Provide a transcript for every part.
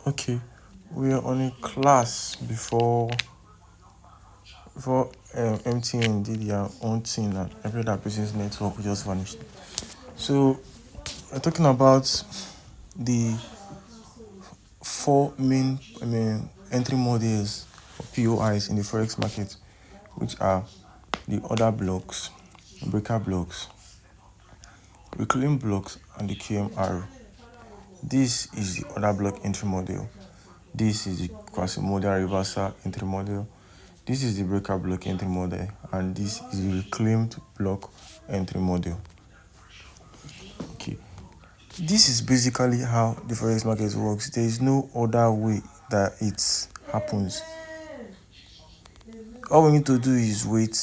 Okay, we are on a class before MTN did their own thing and every other person's network just vanished. So we're talking about the four main entry models or POIs in the forex market, which are the order blocks, breaker blocks, reclaim blocks, and the QMR. This is the order block entry model. This is the quasi-modal reversal entry model. This is the breaker block entry model, and this is the reclaimed block entry model. Okay, this is basically how the forex market works. There is no other way that it happens. All we need to do is wait,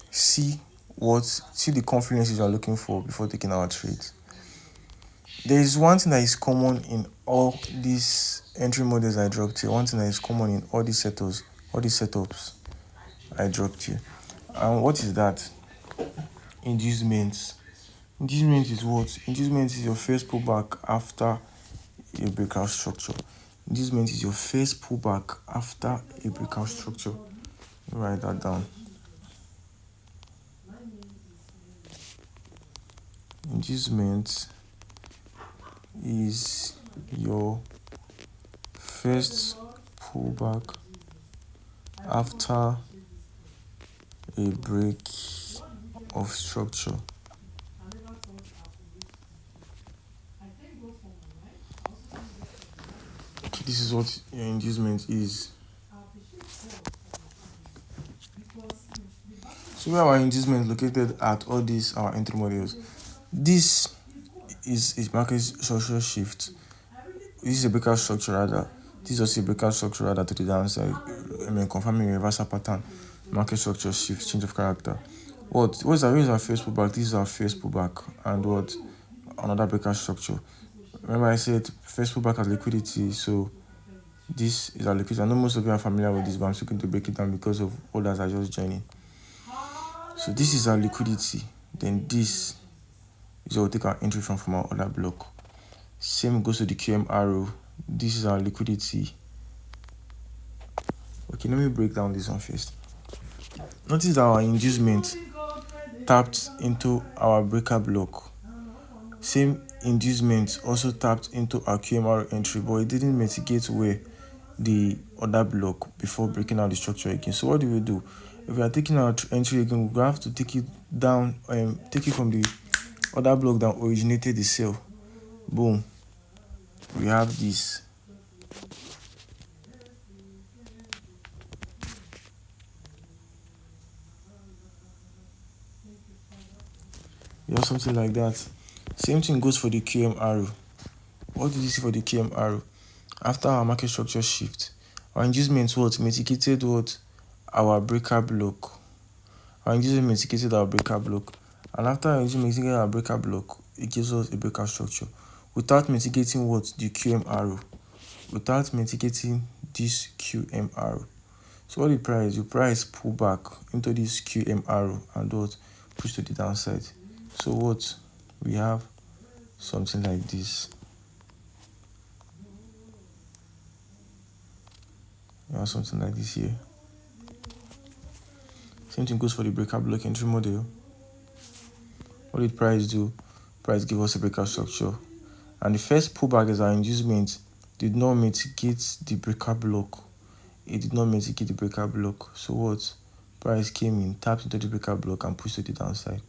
see the confluences you are looking for before taking our trades. There is one thing that is common in all these entry models I dropped here. One thing that is common in all these setups I dropped here. And what is that? Inducements. Inducement is what? Inducement is your first pullback after a breakout structure. Inducement is your first pullback after a breakout structure. Write that down. Inducement is your first pullback after a break of structure. Okay, this is what your inducement is. So where our inducement located at all these our entry models. This is a market structure shift. This is a breakout structure rather. This is also a breakout structure rather to the downside. Confirming a reversal pattern. Market structure shift, change of character. Where is our first pullback? This is our first pullback, and what? Another breakout structure. Remember I said first pullback as liquidity, so this is our liquidity. I know most of you are familiar with this, but I'm still going to break it down because of others are just joining. So this is our liquidity. Then this is where we'll take our entry from our order block. Same goes to the QM arrow. This is our liquidity. Okay, let me break down this one first. Notice that our inducement tapped into our breaker block. Same inducement also tapped into our QMR entry, but it didn't mitigate where the order block before breaking out the structure again. So what do we do? If we are taking our entry again, we have to take it down and take it from the order block that originated the sale. Boom. We have this. We have something like that. Same thing goes for the QM arrow. What did you see for the QM arrow? After our market structure shift, our inducement mitigated our breaker block. Our inducement mitigated our breaker block. And after our inducement mitigated our breaker block, it gives us a breaker structure. Without mitigating the QM arrow. Without mitigating this QM arrow. So what the price? The price pull back into this QM arrow and push to the downside. So we have something like this. We have something like this here. Same thing goes for the breaker block entry model. What did price do? Price gave us a breaker structure. And the first pullback is our inducement did not mitigate the breaker block. It did not mitigate the breaker block. So price came in, tapped into the breaker block and pushed to the downside.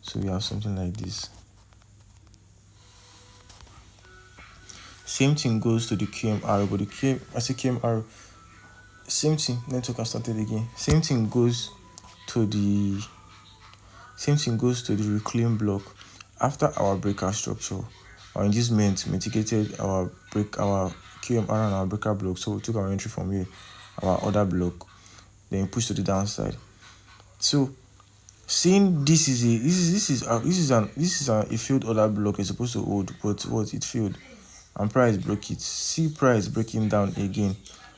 So we have something like this. Same thing goes to the QMR, but QMR, same thing, network has started again. Same thing goes to the reclaim block. After our breaker structure, our inducement mitigated our QMR and our breaker block. So we took our entry from here, our order block, then push to the downside. So seeing this is a failed order block. It's supposed to hold, but it failed, and price broke it. See price breaking down again.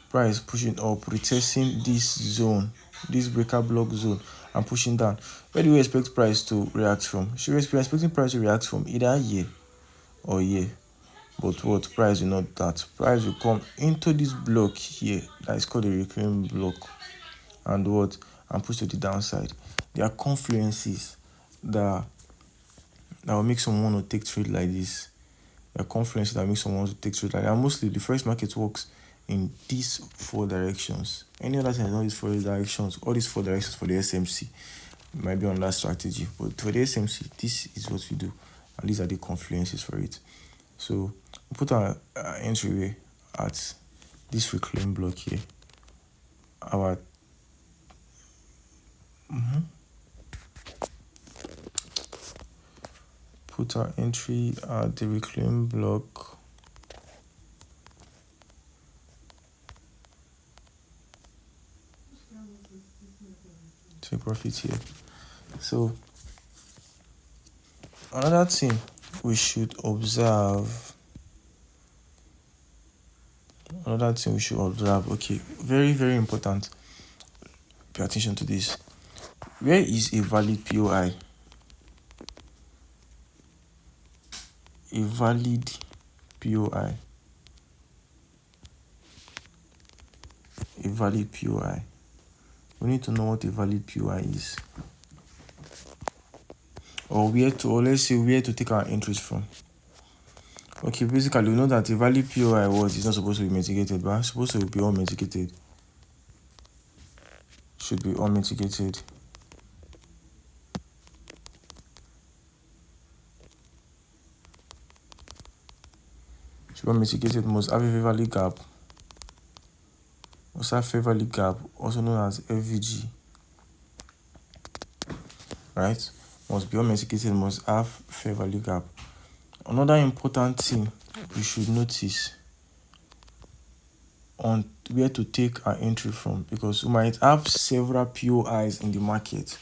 Price pushing up, retesting this zone, this breaker block zone, and pushing down. Where do we expect price to react from? Should we be expecting price to react from either here or here? But what price will not that. Price will come into this block here that is called a recurring block, and what, and push to the downside. There are confluences that will make someone to take trade like this. There are confluences that make someone to take trade like that. And mostly the first market works in these four directions. Any other thing is not these four directions. All these four directions for the SMC might be on that strategy, but for the SMC, this is what we do, and these are the confluences for it. So we put our entryway at this reclaim block here. Our put our entry at the reclaim block. Take profit here. So another thing we should observe. Okay, very, very important. Pay attention to this. Where is a valid POI? A valid POI. A valid POI. We need to know what a valid POI is. Or let's say where to take our entries from. Okay, basically we know that a valid POI is not supposed to be mitigated, but it's supposed to be unmitigated. Should be unmitigated. Should be unmitigated, must have a valid gap. Must have fair value gap, also known as FVG. Right? Must be unmitigated, must have fair value gap. Another important thing we should notice on where to take our entry from, because we might have several POIs in the market.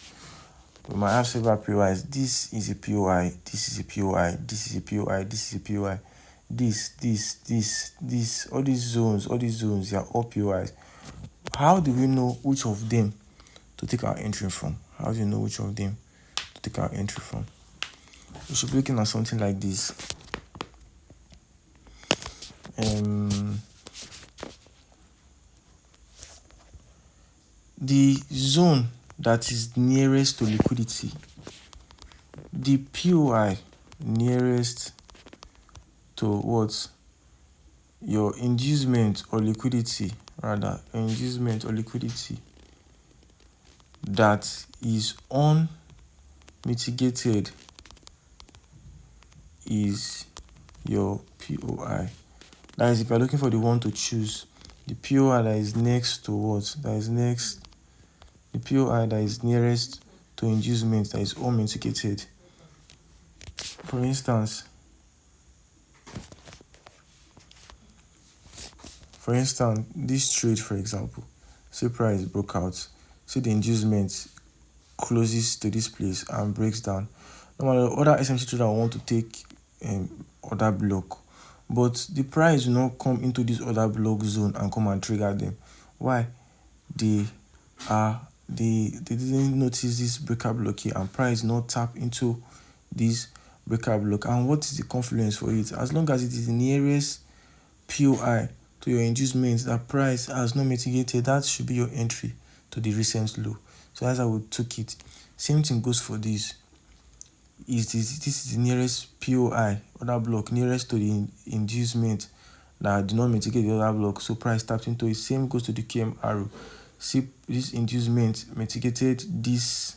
We might have several POIs. This is a POI, this is a POI, this is a POI, this is a POI. This, all these zones, they are all POIs. How do we know which of them to take our entry from? How do you know which of them to take our entry from? We should be looking at something like this. The zone that is nearest to liquidity, the POI nearest to what? Your inducement or liquidity, that is unmitigated is your POI. That is, if you're looking for the one to choose, the POI that is next to what? The POI that is nearest to inducement that is unmitigated. For instance, this trade, for example, say price broke out, say the inducement closes to this place and breaks down. Normally, other SMC trader want to take other block, but the price will not come into this other block zone and come and trigger them. Why? They didn't notice this breaker block here, and price not tap into this breaker block. And what is the confluence for it? As long as it is the nearest POI to your inducement that price has not mitigated, that should be your entry to the recent low. So that's how we took it. Same thing goes for this. This is the nearest POI, other block, nearest to the inducement that do not mitigate the other block. So price tapped into it. Same goes to the KM arrow. See, this inducement mitigated this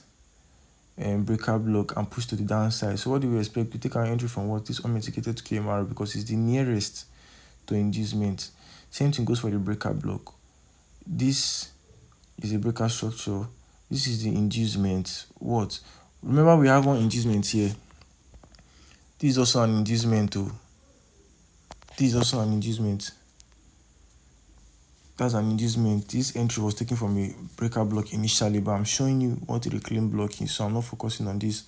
breaker block and pushed to the downside. So what do we expect? We take our entry from what? This unmitigated to KM arrow, because it's the nearest to inducement. Same thing goes for the breaker block. This is a breaker structure. This is the inducement. What? Remember, we have one inducement here. This is also an inducement too. This is also an inducement. That's an inducement. This entry was taken from a breaker block initially, but I'm showing you what the reclaim block is, so I'm not focusing on this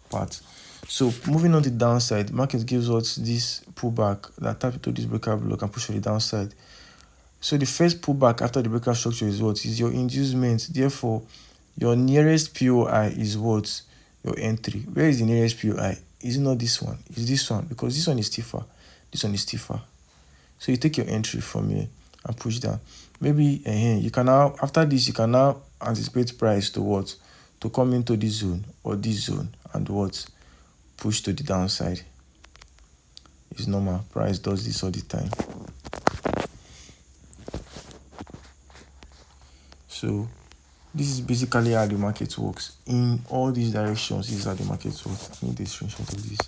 part. So moving on to the downside, market gives us this pullback that tap into this breaker block and push to the downside. So the first pullback after the breaker structure is what? Is your inducement. Therefore, your nearest POI is what? Your entry. Where is the nearest POI? Is it not this one? It's this one, because this one is stiffer. This one is stiffer. So you take your entry from here and push down. Maybe you can now, after this, you can now anticipate price to what? To come into this zone or this zone and what? Push to the downside. It's normal. Price does this all the time. So this is basically how the market works. In all these directions, this is how the market works. I need a screenshot of this.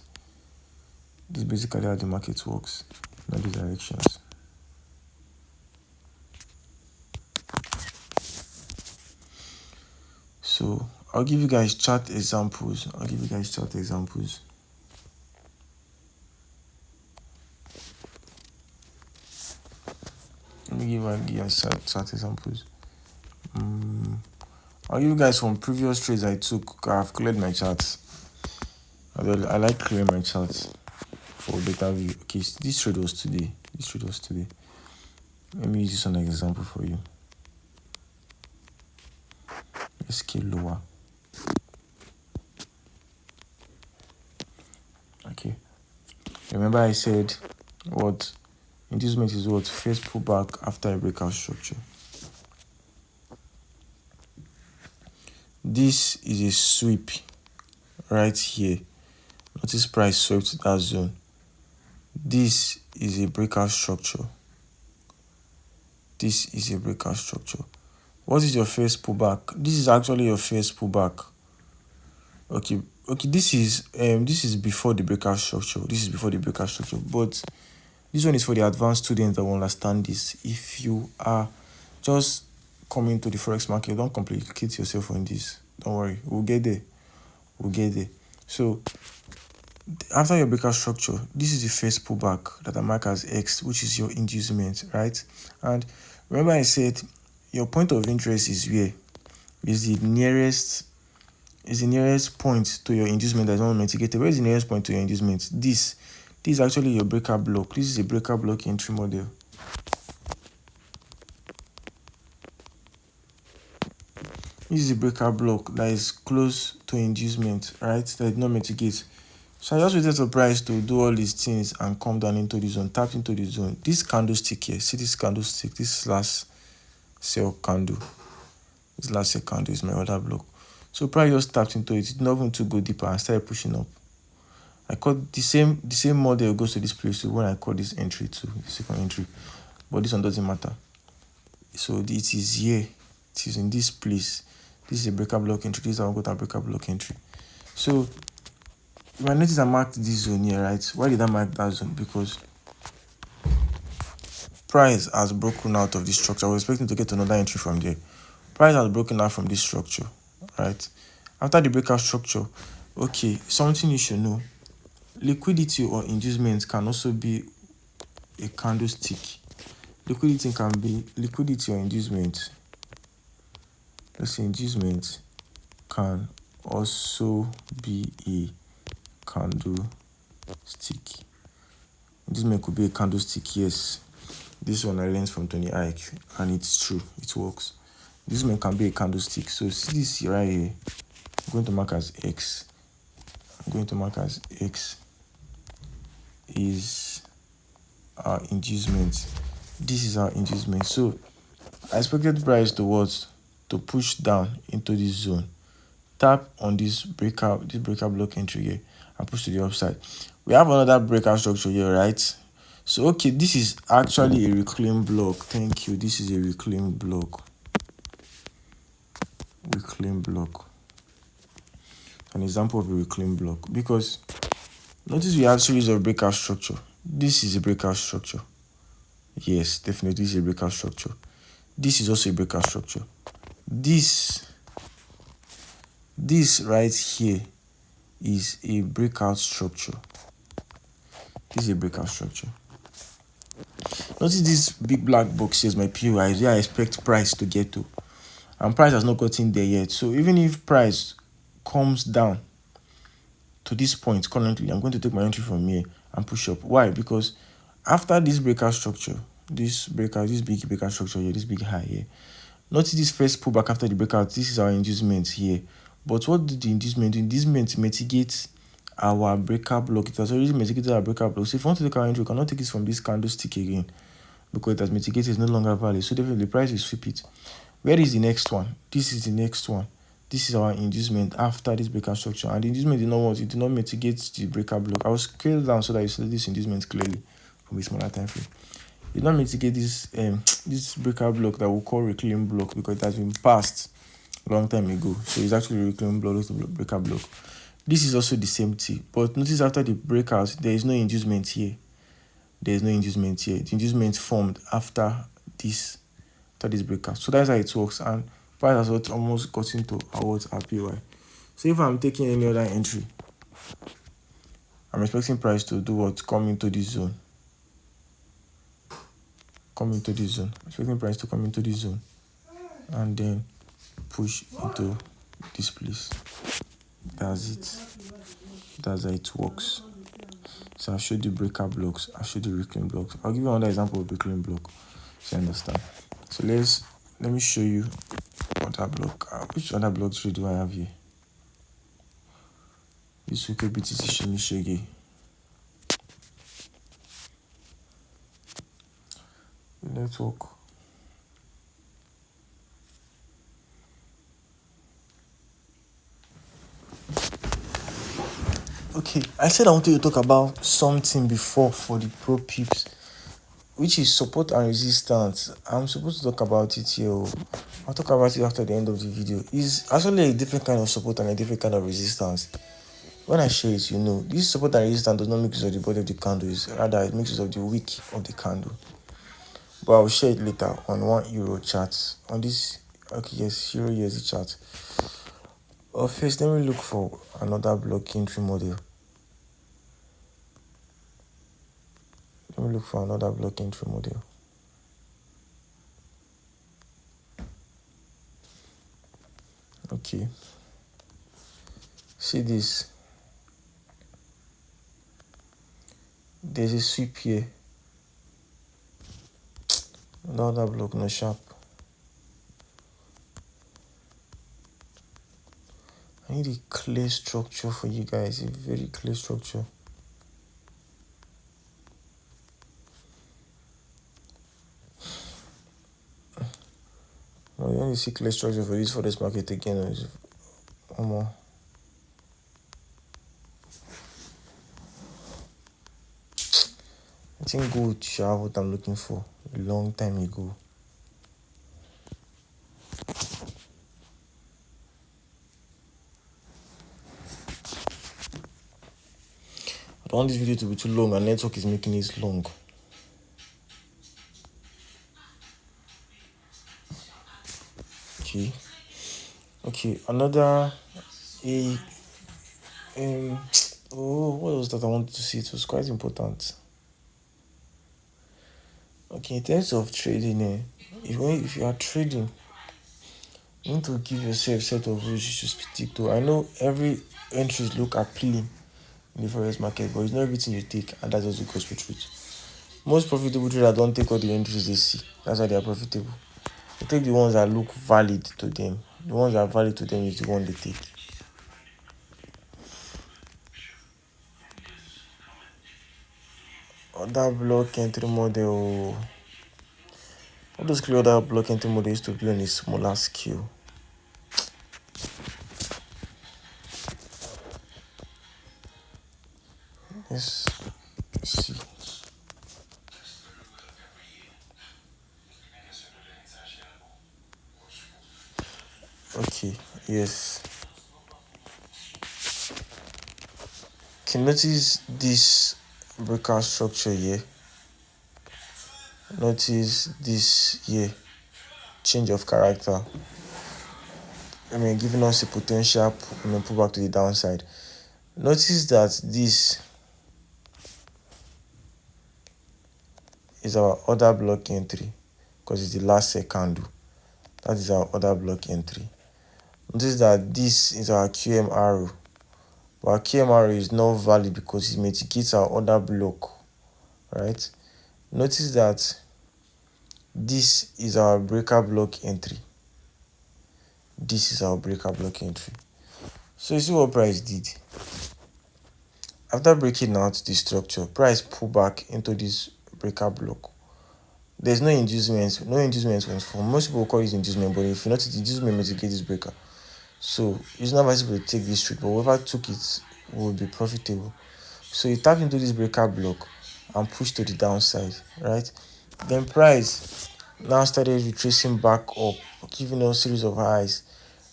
This is basically how the market works in all these directions. So I'll give you guys chart examples. Let me give you guys chart examples. I'll give you guys from previous trades I took. I've cleared my charts. I like clearing my charts for better view. Okay, so this trade was today. Let me use this one as an example for you. Let's scale lower. Okay. Remember I said what inducement is what? First pullback after a breakout structure. This is a sweep right here. Notice price swept that zone. This is a breakout structure. What is your first pullback? This is actually your first pullback. Okay, this is before the breakout structure. But this one is for the advanced students that will understand this. If you are just coming to the forex market, don't complicate yourself on this. Don't worry, we'll get there. So after your breakout structure, this is the first pullback that I mark as X, which is your inducement, right? And remember I said your point of interest is where? Is the nearest point to your inducement that is not mitigated. Where is the nearest point to your inducement? This is actually your breakout block. This is a breakout block entry model. This is a breakout block that is close to inducement, right? That did not mitigate. So I just waited for price to do all these things and come down into the zone, tap into the zone. This candlestick here, see this candlestick, this last sell candle. This last sell candle is my other block. So price just tapped into it. It did not even to go deeper and started pushing up. I caught the same model goes to this place when I call this entry to the second entry, but this one doesn't matter. So it is here. It is in this place. This is a breakout block entry. This is our breakout block entry. So you might notice I marked this zone here, right? Why did I mark that zone? Because price has broken out of this structure. I was expecting to get another entry from there. Price has broken out from this structure, right? After the breakout structure, okay, something you should know. Liquidity or inducement can also be a candlestick. Liquidity or inducement. Let's say inducement can also be a candlestick. Inducement could be a candlestick, yes. This one I learned from Tony Ike, and it's true, it works. Inducement can be a candlestick. So see this right here. I'm going to mark as X. Is our inducement. This is our inducement. So I expected price to push down into this zone, tap on this breakout block entry here, and push to the upside. We have another breakout structure here, right? So okay, this is actually a reclaim block. Thank you. This is a reclaim block. An example of a reclaim block, because notice we have series of breakout structure. This is a breakout structure. Yes, definitely this is a breakout structure. This is also a breakout structure. This right here is a breakout structure. Notice this big black box says my POI is where I expect price to get to, and price has not gotten there yet. So even if price comes down to this point currently, I'm going to take my entry from here and push up. Why? Because after this breakout structure, this big breakout structure here, this big high here, notice this first pullback after the breakout. This is our inducement here. But what did the inducement do? Inducement mitigates our breaker block. It has already mitigated our breaker block. So if you want to take our entry, we cannot take it from this candlestick again because it has mitigated, it's no longer valid. So definitely the price will sweep it. Where is the next one? This is the next one. This is our inducement after this breaker structure. And the inducement did not want, it did not mitigate the breaker block. I will scale down so that you see this inducement clearly from a smaller time frame. It did not mitigate this this breaker block that we'll call reclaim block because it has been passed a long time ago. So it's actually a reclaim block, not a breaker block. This is also the same thing. But notice after the breakout, there is no inducement here. There is no inducement here. The inducement formed after this breakout. So that's how it works. And price has almost gotten to our RPY. So if I'm taking any other entry, I'm expecting price to do what? Come into this zone. I'm expecting price to come into this zone and then push into this place. That's it. That's how it works. So I've showed the breaker blocks, I've showed the reclaim blocks. I'll give you another example of reclaim block so you understand. So let me show you other block. Which other block trade do I have here? This UK BTC Shimishige. Network. Okay, I said I wanted to talk about something before for the pro peeps, which is support and resistance. I'm supposed to talk about it here. I'll talk about it after the end of the video. It's actually a different kind of support and a different kind of resistance. When I share it, you know, this support and resistance does not make use of the body of the candle, rather it makes use of the wick of the candle. But I'll share it later on €1 chart. On this, okay, yes, €USD chart. First, let me look for another block entry model. Okay. See this. There's a sweep here. Another block, no sharp. I need a clear structure for you guys, a very clear structure. No, you want to see clear structure for this market again. One more. I think gold should have what I'm looking for a long time ago. I don't want this video to be too long, and network is making it long. Okay, another what was that I wanted to see? It was quite important. Okay, in terms of trading, if you are trading, you need to give yourself a set of rules you should stick to. I know every entries look appealing in the forex market, but it's not everything you take, and that's also gospel truth. Most profitable traders don't take all the entries they see. That's why they are profitable. They take the ones that look valid to them. The ones that are valid to them is the one they take. Other block entry model. All those clear other block entry model used to be on a smaller scale. Let's see. Okay, yes. Can notice this breakout structure here. Notice this here. Change of character. Giving us a potential pull back to the downside. Notice that this is our other block entry because it's the last set candle. That is our other block entry. Notice that this is our QM arrow. But our QM arrow is not valid because it mitigates our other block. Right? Notice that this is our breaker block entry. This is our breaker block entry. So you see what price did. after breaking out the structure, price pull back into this breaker block. There's no inducement. No inducement went for most people call it inducement, but if you notice, the inducement mitigate this breaker. So it's not advisable to take this trade, but whoever took it will be profitable. So you tap into this breaker block and push to the downside, right? Then price now started retracing back up, giving us series of highs.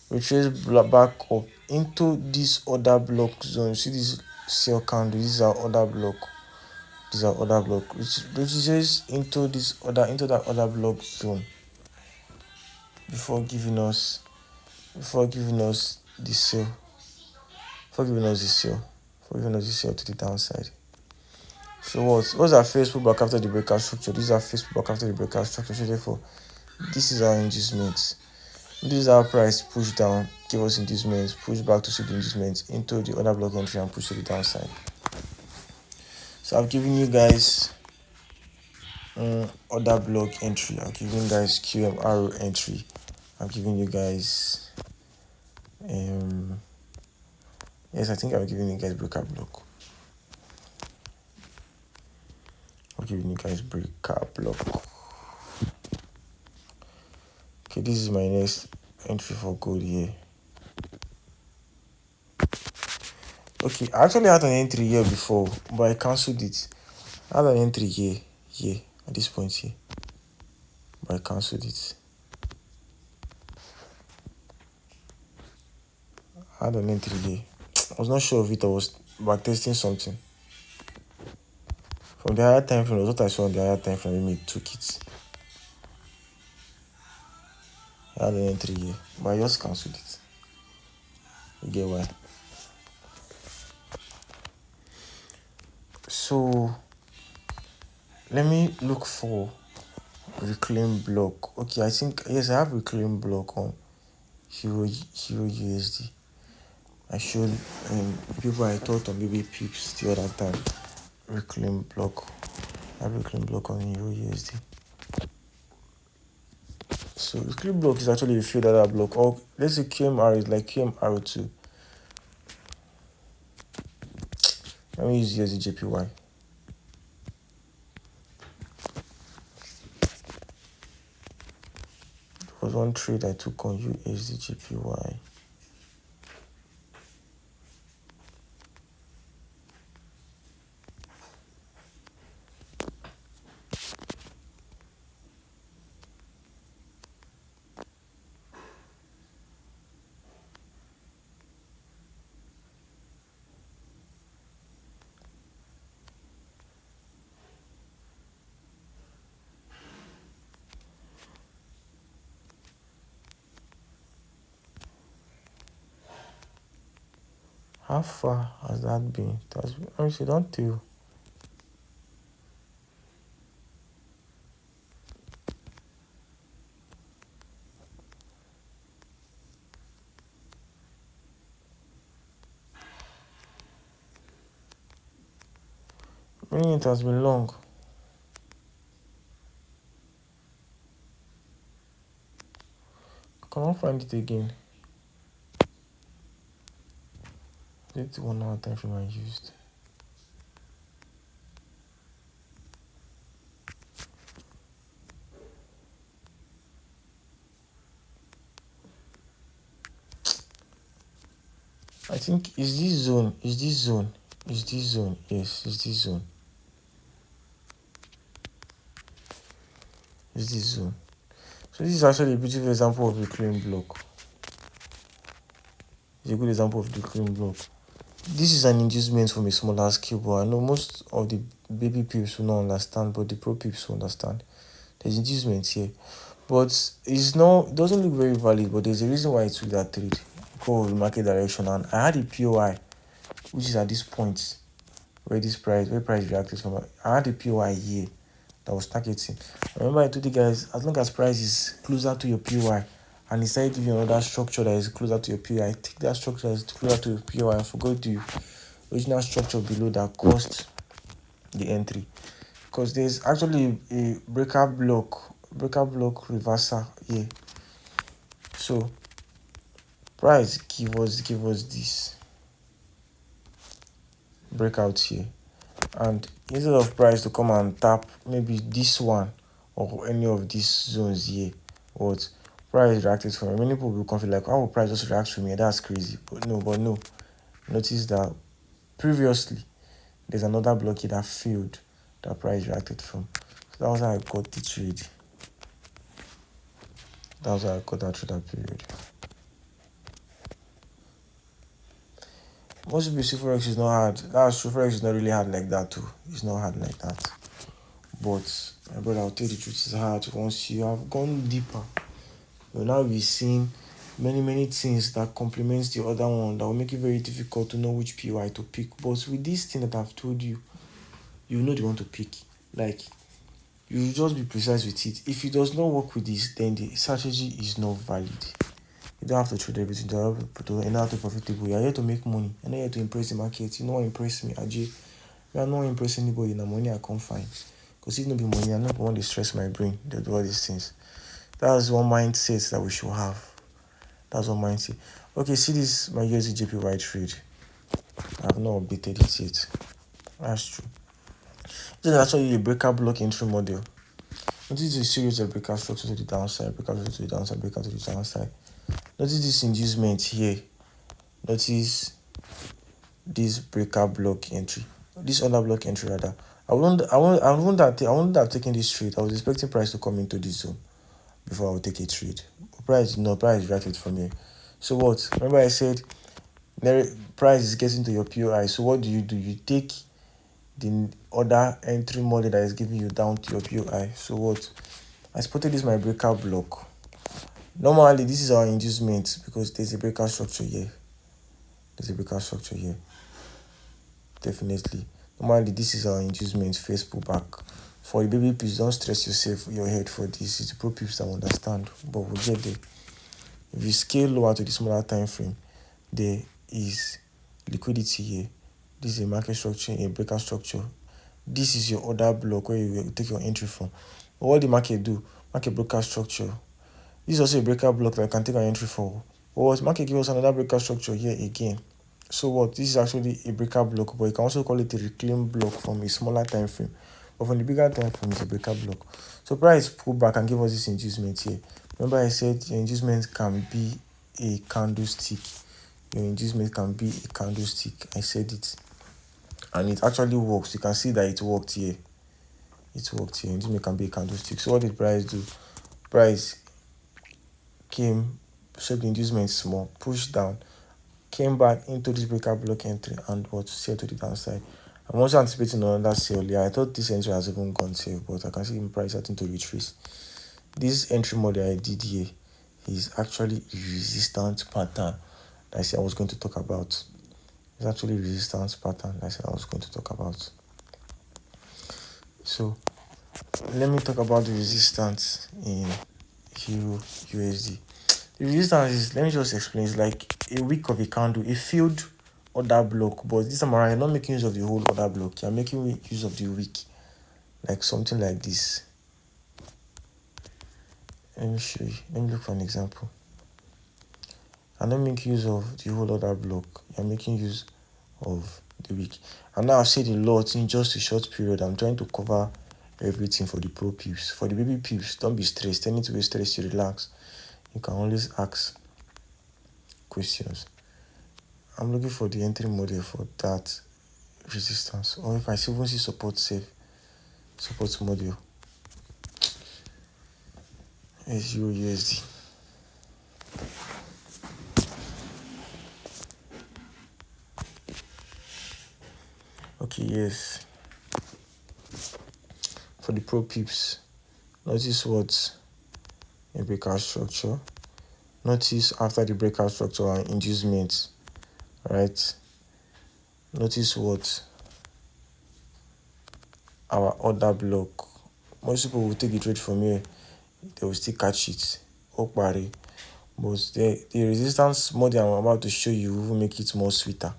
Retrace back up into this other block zone. See this sell candle. This is our other block. This is our other block. Which retraces into that other block zone before giving us the sell. Before giving us the sell. Before giving us the sell to the downside. So what's our first pullback after the breakout structure? This is our first pullback after the breakout structure. So therefore, this is our inducement. This is our price push down, give us inducements, push back to see the inducements into the other block entry and push to the downside. So I've given you guys other block entry. I've given you guys QMRO entry. I've given you guys yes, I think I've given you guys breakout block. I've given you guys breakout block. Okay, this is my next entry for gold here. Okay, I actually had an entry here before, but I cancelled it. I had an entry here, at this point here, but I cancelled it. I had an entry here. I was not sure of it. I was backtesting something. From the higher time frame, was what I saw on the higher time frame, maybe it took it. I had an entry here, but I just cancelled it. You get why? So let me look for reclaim block. Okay, I think yes, I have reclaim block on Hero USD. I showed people I thought on maybe pips the other time. Reclaim block. I have reclaim block on Hero USD. So reclaim block is actually a field other block. Or let's say QMR is like QMR2. Let me use USD JPY. There was one trade I took on USD JPY. How far has that been? Let me see, don't tell. Meaning it has been long. I cannot find it again. It's 1 hour time frame I used. I think is this zone. Yes, is this zone. Is this zone. So this is actually a beautiful example of the reclaim block. It's a good example of the reclaim block. This is an inducement from a smaller scale, but I know most of the baby peeps will not understand, but the pro peeps will understand. There's inducement here. But it doesn't look very valid, but there's a reason why it took that trade. Because of the market direction. And I had a POI, which is at this point where price reacted from. I had a POI here that was targeting. Remember I told you guys, as long as price is closer to your POI and it started giving another structure that is closer to your POI, take that structure that is closer to your POI and forgot the original structure below that caused the entry. Because there's actually a breaker block reversal here. So price give us this breakout here, and instead of price to come and tap maybe this one or any of these zones here, what price reacted from it. Many people will confuse like, how will price just react from here? That's crazy. But no. Notice that previously there's another block here that failed that price reacted from. So that was how I got the trade. That was how I got that through that period. Most people see Forex is not hard. That's true. Forex is not really hard like that too. It's not hard like that. But my brother, I'll tell you the truth, it's hard. Once you have gone deeper, you'll now be seeing many things that complements the other one that will make it very difficult to know which POI to pick. But with this thing that I've told you, you know the one to pick. Like, you just be precise with it. If it does not work with this, then the strategy is not valid. You don't have to trade everything. You don't have to profitable. You're here to make money. You're not here to impress the market. You don't want to impress me, Ajay. You are not impress anybody. The money I can't find. Because if no be money, I'm not want to stress my brain. They do all these things. That's one mindset that we should have. That's one mindset. Okay, see this, my USD JPY trade. I have not updated it yet. That's true. This is actually a breaker block entry model. Notice a series of breaker structure to the downside, breaker to the downside, breaker to the downside. Notice this inducement here. Notice this breaker block entry. This other block entry rather. I wouldn't have taken this trade. I was expecting price to come into this zone before I would take a trade. Price reacted from here. So what? Remember I said price is getting to your POI. So what do? You take the other entry model that is giving you down to your POI. So what? I spotted this my breaker block. Normally this is our inducement because there's a breaker structure here. Definitely. Normally this is our inducement face pullback. For the baby pips, don't stress your head for this. It's the pro pips that understand, but we'll get there. If you scale lower to the smaller time frame, there is liquidity here. This is a market structure, a breaker structure. This is your order block where you will take your entry from. But what the market do? Market breaker structure. This is also a breaker block that I can take an entry for. But what market gives us another breaker structure here again. So what? This is actually a breaker block, but you can also call it a reclaim block from a smaller time frame. But from the bigger time frame, it's a breaker block. So price pull back and give us this inducement here. Remember I said your inducement can be a candlestick. I said it. And it actually works. You can see that it worked here. Inducement can be a candlestick. So what did price do? Price came, shaped the inducement small, pushed down, came back into this breaker block entry and what sell to the downside. I'm also anticipating another sell here. I thought this entry has even gone safe, but I can see the price starting to retrace. This entry model I did here is actually a resistance pattern that I said I was going to talk about. It's actually a resistance pattern that I said I was going to talk about. So let me talk about the resistance in Euro USD. The resistance is, let me just explain, it's like a wick of a candle, a failed order block, but this time around you're not making use of the whole order block, you're making use of the wick, like something like this. Let me show you. Let me look for an example. I'm not making use of the whole order block, you're making use of the wick. And now I've said a lot in just a short period. I'm trying to cover everything for the pro peeps. For the baby peeps, don't be stressed. Any to be stressed, you relax. You can always ask questions. I'm looking for the entry model for that resistance. Or if I even see support model. It's Euro USD. Okay, yes. For the pro peeps, notice what a breakout structure. Notice after the breakout structure and inducement, right? Notice what our order block. Most people will take the trade from here, they will still catch it. Okpari. But the resistance model I'm about to show you will make it more sweeter.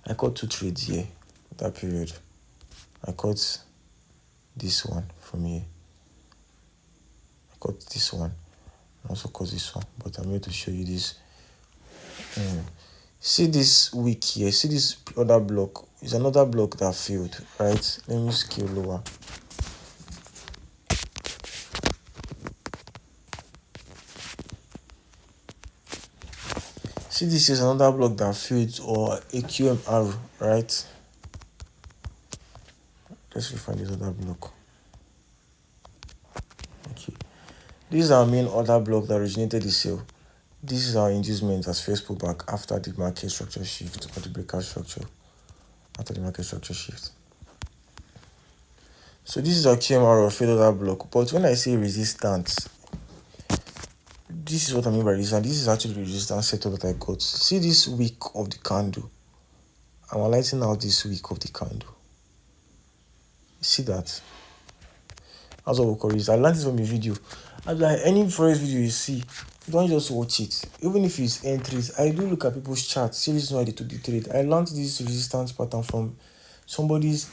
I caught two trades here that period. I caught this one from here. I caught this one. I also caught this one. But I'm here to show you this See this week here, see this other block. It's another block that failed, right? Let me scale lower. See, this is another block that failed, or a QMR, right? Let's find this other block. Okay. This is our main order block that originated the sale. This is our inducement as first pullback after the market structure shift, or the breakout structure after the market structure shift. So this is our QMR or failed order block. But when I say resistance, this is what I mean by resistance. This is actually the resistance setup that I got. See this week of the candle. I'm highlighting out this week of the candle. See that? That's what we call it. I learned this from a video. And like any forex video you see, don't just watch it. Even if it's entries, I do look at people's charts. See this is why they took the trade. I learned this resistance pattern from somebody's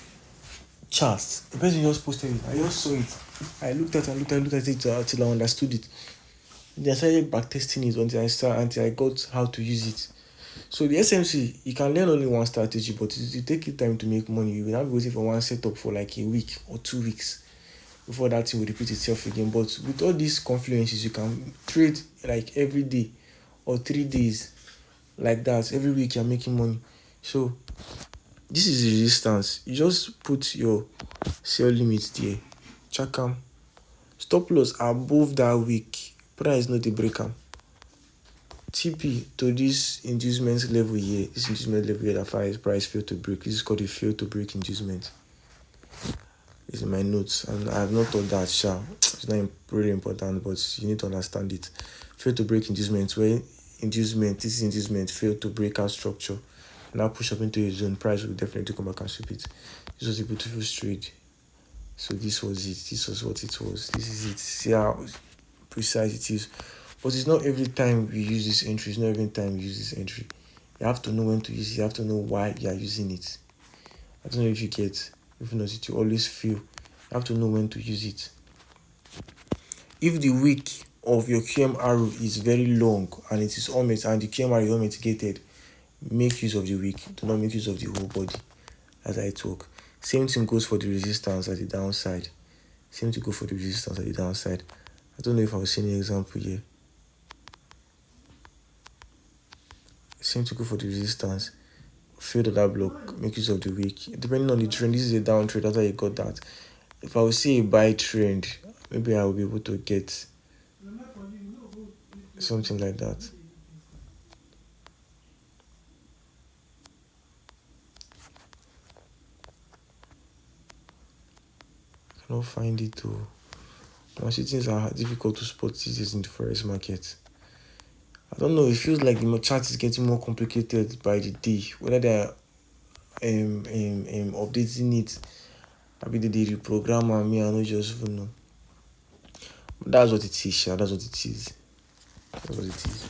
charts. The person just posted it. I just saw it. I looked at it until I understood it. Then I started backtesting it until I got how to use it. So the SMC, you can learn only one strategy, but it take you time to make money. You will not be waiting for one setup for like a week or 2 weeks before that thing will repeat itself again. But with all these confluences, you can trade like every day or 3 days like that. Every week you're making money. So this is the resistance. You just put your sell limit there. Check them. Stop loss above that week. Price not a breaker. TP to this inducement level here. This inducement level here that price failed to break. This is called a failed to break inducement. It's in my notes, and I have not thought that it's not really important, but you need to understand it. Failed to break inducement, where this inducement failed to break our structure. Now push up into a zone, price will definitely come back and sweep it. This was a beautiful trade. So this was it. This was what it was. This is it. See how precise it is. But it's not every time we use this entry. It's not every time we use this entry. You have to know when to use it. You have to know why you are using it. I don't know if you get. If not, it will always fail. You have to know when to use it. If the wick of your QMR is very long and it is almost and the QMR is unmitigated, make use of the wick. Do not make use of the whole body, as I talk. Same thing goes for the resistance at the downside. Same thing goes for the resistance at the downside. I don't know if I will see any example here. Same thing goes for the resistance. Failed that block, make use of the wick. Depending on the trend, this is a down trade. That's how you got that. If I will see a buy trend, maybe I will be able to get something like that. I cannot find it though. Now, things are difficult to spot these days in the forex market. I don't know. It feels like the chart is getting more complicated by the day. Whether they're updating it, maybe they reprogram and me, I don't just even know. But that's what it is. That's what it is. That's what it is.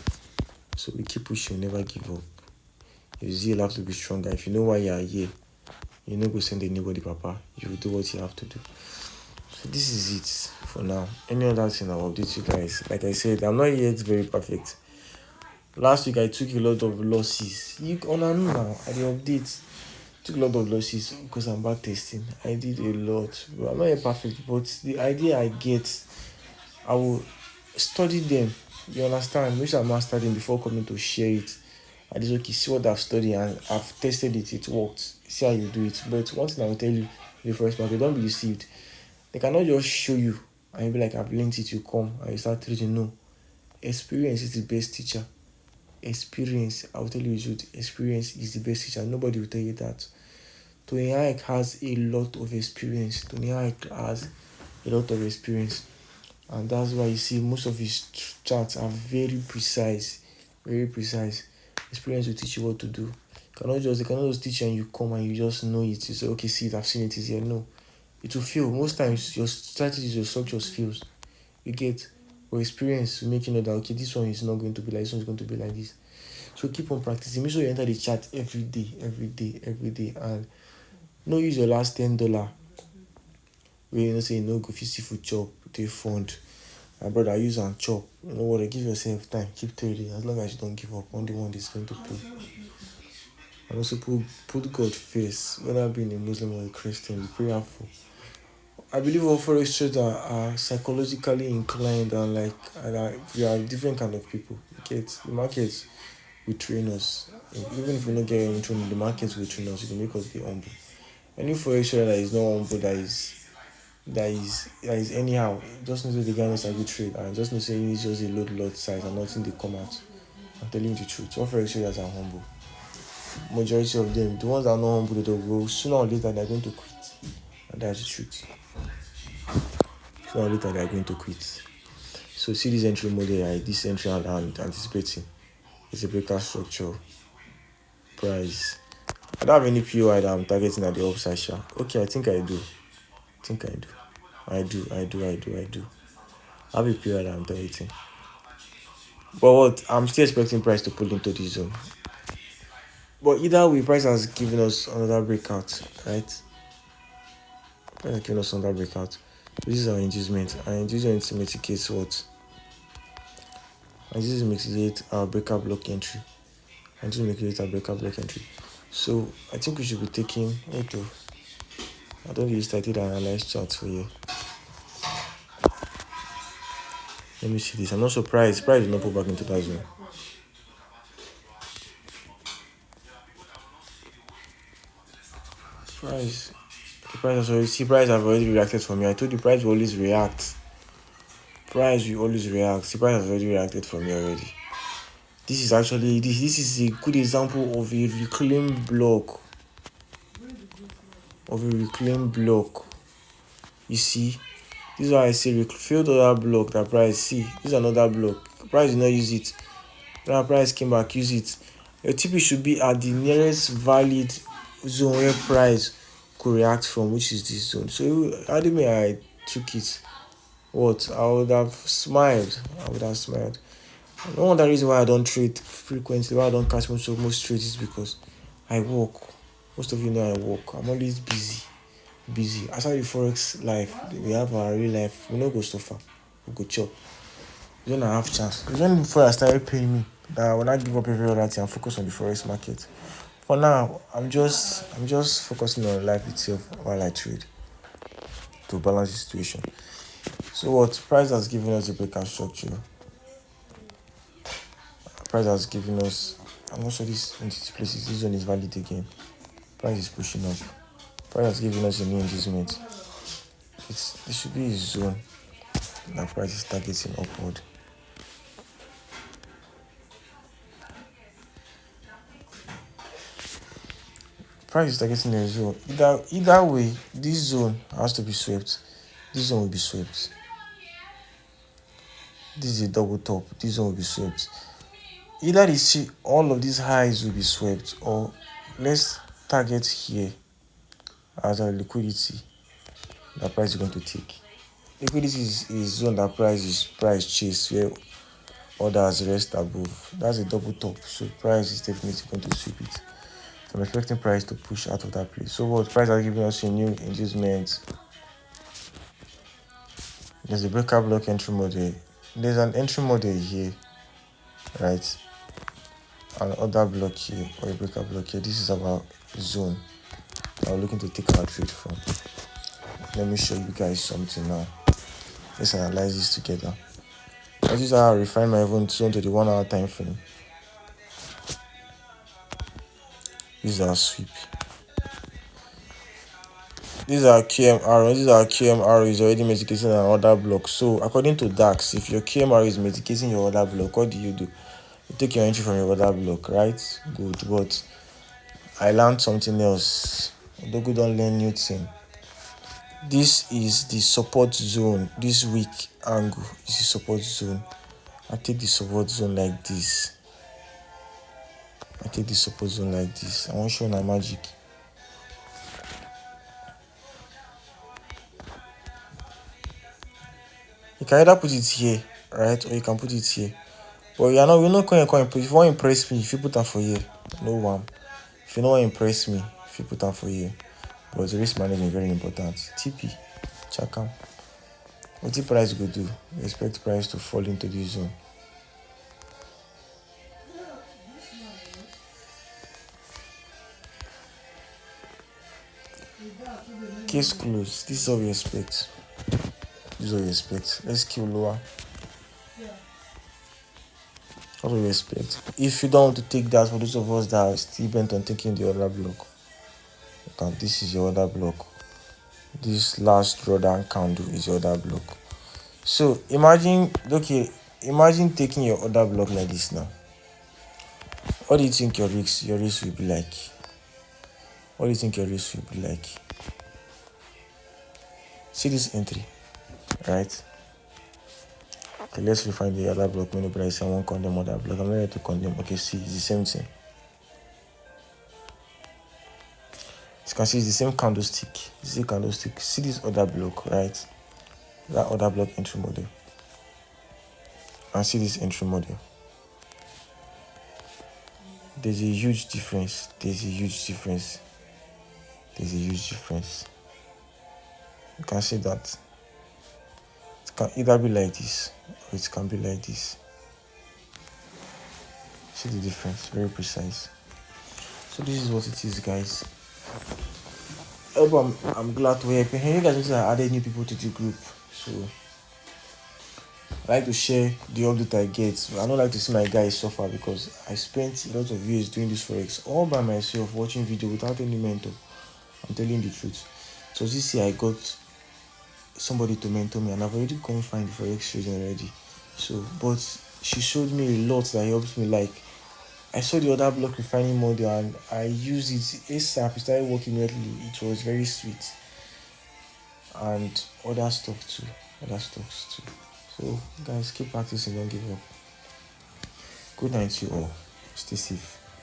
So we keep pushing, never give up. Your zeal have to be stronger. If you know why you are here, you no go send anybody, Papa. You will do what you have to do. So this is it for now. Any other thing I'll update you guys. Like I said, I'm not yet very perfect. Last week I took a lot of losses. You on now, I did update. Took a lot of losses because I'm back testing. I did a lot. But I'm not yet perfect, but the idea I get, I will study them. You understand? Make sure I master them before coming to share it. I just okay, see what I've studied and I've tested it, it worked. See how you do it. But one thing I will tell you, the first market, don't be deceived. They cannot just show you and you'll be like, I've learned it, you come and you start trading. No. Experience is the best teacher. Experience, I will tell you the truth, experience is the best teacher. Nobody will tell you that. Tony Hayek has a lot of experience. Tony Hayek has a lot of experience. And that's why you see most of his charts are very precise. Very precise. Experience will teach you what to do. They cannot just teach you and you come and you just know it. You say, okay, see it, I've seen it, it's here. No. It will fail. Most times your strategies, your structures fails. You get your experience to make you know that okay, this one is not going to be like this, one is going to be like this. So keep on practicing. Make sure you enter the chat every day, and no use your last $10. Where you know say no go fit see food chop, they fund. My brother, use and chop. You know what? Give yourself time. Keep trading. As long as you don't give up, on the one is going to pay. and also put God first, whether being a Muslim or a Christian, be prayerful. I believe all forex traders are psychologically inclined and we are different kind of people. Get the market will train us. Even if we don't get any training, the market will train us. It will make us be humble. Any forex trader that is not humble, that is anyhow, just know that the guy knows how to trade and just know saying it's just a lot size and nothing they come out. I'm telling you the truth. All forex traders are humble. Majority of them, the ones that are not humble, they will sooner or later they're going to quit. And that's the truth. Sooner or later they're going to quit. So see this entry model, this entry I'm anticipating. It's a breakout structure. Price. I don't have any POI that I'm targeting at the upside share. Okay, I think I do. I do. I have a POI that I'm targeting. But what? I'm still expecting price to pull into this zone. But either way, price has given us another breakout, right? Price has given us another breakout. This is our inducement. Our inducement mitigates what? And this is mitigate our breakout block entry. And this mitigate our breakout block entry. So I think we should be taking. I don't really started to analyze charts for you. Let me see this. I'm not surprised. Price did not pull back into that zone. Price. The price has already see price have already reacted for me. I told you price will always react. Price will always react. See price has already reacted for me already. This is actually this is a good example of a reclaimed block. You see, this is why I say failed other block that price. See, this is another block. Price did not use it. Now price came back, use it. Your TP should be at the nearest valid zone where price could react from, which is this zone. So how do I took it? What? I would have smiled. One of the reasons why I don't trade frequently, why I don't catch most trades is because I work. Most of you know I work. I'm always busy. Aside the forex life, we have our real life. We no go suffer. We go chop. We don't have chance. Even before I started paying me, that when I give up every other thing and focus on the forex market. For now, I'm just focusing on life itself while I trade to balance the situation. So what price has given us a breakout structure. Price has given us. I'm not sure this zone is valid again. Price is pushing up. Price has given us a new inducement. This should be a zone that price is targeting upward. Price is targeting a zone. Either way, this zone has to be swept. This zone will be swept. This is a double top. This zone will be swept. Either all of these highs will be swept, or let's target here as a liquidity that price is going to take. Liquidity is zone that price chase where others rest above. That's a double top, so price is definitely going to sweep it. So I'm expecting price to push out of that place. So what price are giving us a new inducement. There's a breakout block entry model. There's an entry model here, right? Another block here, or a breakout block here. This is our zone that we're looking to take our trade from. Let me show you guys something now. Let's analyze this together. This is how I refine my zone to the 1 hour time frame. This is our sweep. This is our QMR. This is our QMR is already mitigating another block. So according to DAX, if your QMR is mitigating your other block, what do? You take your entry from your other block, right? Good. But I learned something else. Odogu don't learn new thing. This is the support zone. This weak angle is the support zone. I take the support zone like this. I want to show my magic. You can either put it here, right, or you can put it here. But we're not going to if you want to impress me, if you put that for here, no one. If you don't want to impress me, if you put that for here. But the risk management is very important. TP, check out. What the price go do? We expect price to fall into this zone. Case closed. This is all we expect. This is all we expect. Let's kill lower. What do we expect? If you don't want to take that, for those of us that are still bent on taking the other block, okay, this is your other block. This last drawdown candle is your other block. So imagine taking your other block like this now. What do you think your risk will be like? What do you think your risk will be like? See this entry, right? Okay, let's refine the other block. Many people say I won't condemn other block. I'm not ready to condemn. Okay, see, it's the same thing. As you can see, it's the same candlestick. See this other block, right? That other block entry model. And see this entry model. There's a huge difference. You can see that. It can either be like this or it can be like this. See the difference, very precise. So this is what it is, guys. I'm glad to help. You guys notice I added new people to the group, so I like to share the update I get. I don't like to see my guys suffer because I spent a lot of years doing this forex all by myself, watching video without any mentor. I'm telling the truth. So this year I got somebody to mentor me, and I've already gone find the forex trading already. So, but she showed me a lot that helps me. Like, I saw the other block refining model and I used it ASAP. It started working immediately. It was very sweet. And other stuff too. So guys, keep practicing, don't give up. Good night to you all. Stay safe.